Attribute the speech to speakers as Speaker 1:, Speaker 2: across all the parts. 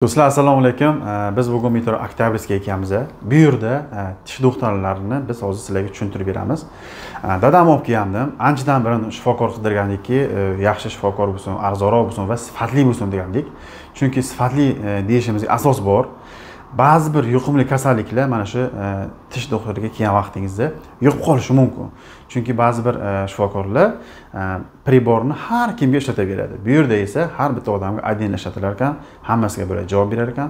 Speaker 1: Do'stlar, assalomu alaykum. Biz bugun metro Oktyabrskiy ekanmiz. Bu yerda tish doktorlarini biz hozir sizlarga tushuntirib beramiz. Dadam olib kelgandim. Anchadan beri shifokor qidirgandikki, yaxshi shifokor bo'lsin, arzonroq bo'lsin va sifatli bo'lsin degandik. Chunki sifatli deyishimizga asos bor. Ba'zi bir yuqumli kasalliklar mana shu tish doktoriga kelgan vaqtingizda yo'qib qolishi mumkin. Chunki ba'zi bir shifokorlar priborni har kimga ishlataveradi. Bu yerda esa har bitta odamga odden ishlatilar ekan, hammasiga bo'lib javob berar ekan.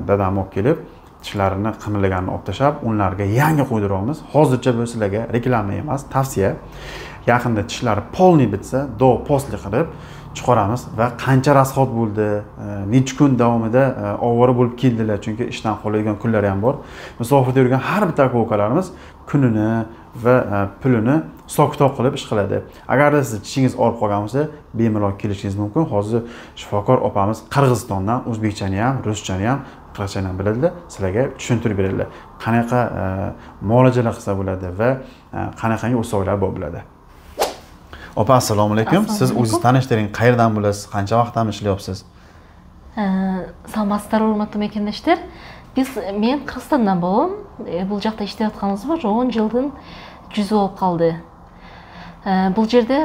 Speaker 1: Dadam olib kelib, tishlarini qimirlaganini olib tashlab, ularga yangi qo'ydiramiz. Hozircha bu sizlarga reklama emas, tavsiya. Yaqinda tishlari polniy bitsa, do posli qilib chiqaramiz va qancha rasxod bo'ldi, necha kun davomida ovora bo'lib keldilar, chunki ishdan qoladigan kunlar ham bor. Musofirda yurgan har bitta aka-ukalarimiz kunini va pulini hisob-kitob qilib ish qiladi. Agarda siz tishingiz og'rib qolgan bo'lsa, bemalol kelishingiz mumkin. Hozir shifokor opamiz Qirg'izistondan o'zbekchani ham, ruschani ham, qirg'izchani ham biladilar. Sizlarga tushuntirib beradilar. Qanaqa muolajalar qilsa bo'ladi va qanaqangi usullar bor bo'ladi. Opa, assalomu alaykum. Siz o'zingizni tanishtiring, qayerdan bo'lasiz, qancha vaqtdan ishlayapsiz?
Speaker 2: Salamatsizlar, hurmatli mekandoshlar. Men Qirg'izistondan bo'lim. Bu yoqda ishlayotganimiz bor, 10 yildan juzi bo'lib qoldi. Bu yerda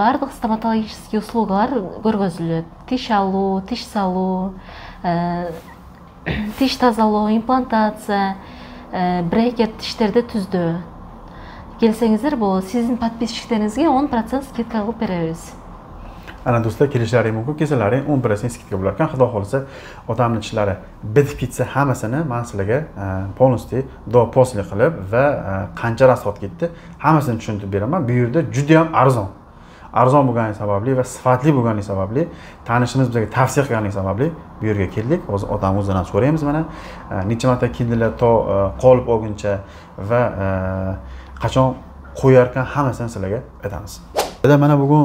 Speaker 2: bardıq stomatologik uslugalar ko'rgaziladi. Tish alu, tish salu, tish tozaloo, implantatsiya, bracket tishlarda tuzdi. Kelsangizlar, bu sizin подписчиklaringizga 10% skidka qilib beramiz.
Speaker 1: Ana do'stlar, kelishlaring mumkin, kelsalaring 10% skidka bo'lar ekan. Xudo xolisa, otamning tishlari bitib ketsa hammasini men sizlarga полностью do posli qilib va qancha rasxod ketdi, hammasini tushuntirib beraman. Bu yerda juda ham arzon. Arzon bo'lgani sababli va sifatli bo'lgani sababli, tanishimiz bizga tavsiya qilgani sababli bu yerga keldik. Hozir odam o'zidan so'raymiz mana. Necha marta keldilar to qolib olguncha va qachon qo'yar ekan hammasini sizlarga aytamiz. Dada, mana bugun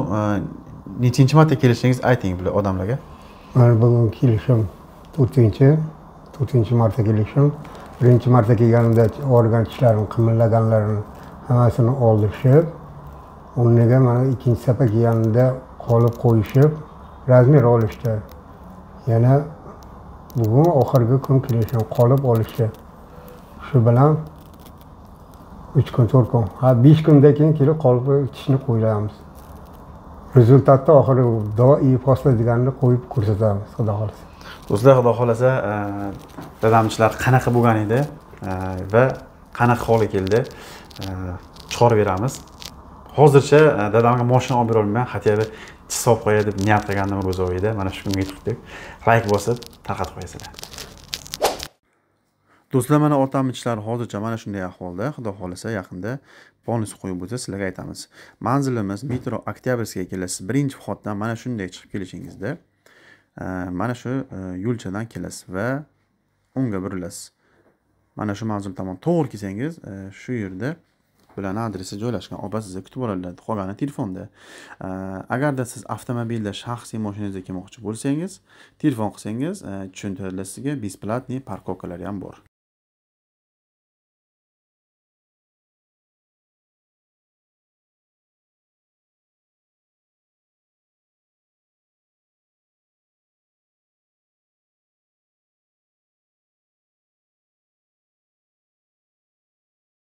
Speaker 1: nechinchi marta kelishingiz ayting bular odamlarga.
Speaker 3: Mana bugun kelishim 4-chi marta kelishim. Birinchi marta kelganimda og'rigan tishlarim qimirlaganlarini hammasini oldirishib, o'rniga mana ikkinchi safar kelganimda qolib qo'yishib, razmer olishdi. Yana bugun oxirgi kun kelishim qolib olishi. Shu bilan 3 kun, 4 kun, 5 kundan keyin kelib qolib tishni qo'yamiz. Rezultatda oxiri doimiy posta deganini qo'yib ko'rsatamiz, xudo xolasa.
Speaker 1: Do'stlar, xudo xolasa, dadamning tishlari qanaqa bo'lgan edi va qanaqa holga keldi, chiqarib beramiz. Hozircha dadamga mashina olib bera olmayman, hatto bir tish solib qo'yay deb niyat qilgandim o'zi edi. Mana shu kunga yetdik. Like bosib, tarqatib qo'yasizlar. Do'stlar, mana otamning tishlari hozircha mana shunday ahvolda. Xudo xolasa yaqinda bonus qo'yib bo'lsa sizlarga aytamiz. Manzilimiz metro Oktyabrskiy kelasiz. Birinchi vxoddan mana shunday chiqib kelishingizda mana shu yo'lchadan kelasiz va o'ngga burilasiz. Mana shu manzil tomon to'g'ri kelsangiz, shu yerda bulan adresi joylashgan. Opa sizni kutib oladilar. Qolgani telefonda. Agarda siz avtomobilda shaxsiy mashinangizda kelmoqchi bo'lsangiz, telefon qilsangiz, tushuntiradilar sizga. Besplatniy parkovkalar ham bor.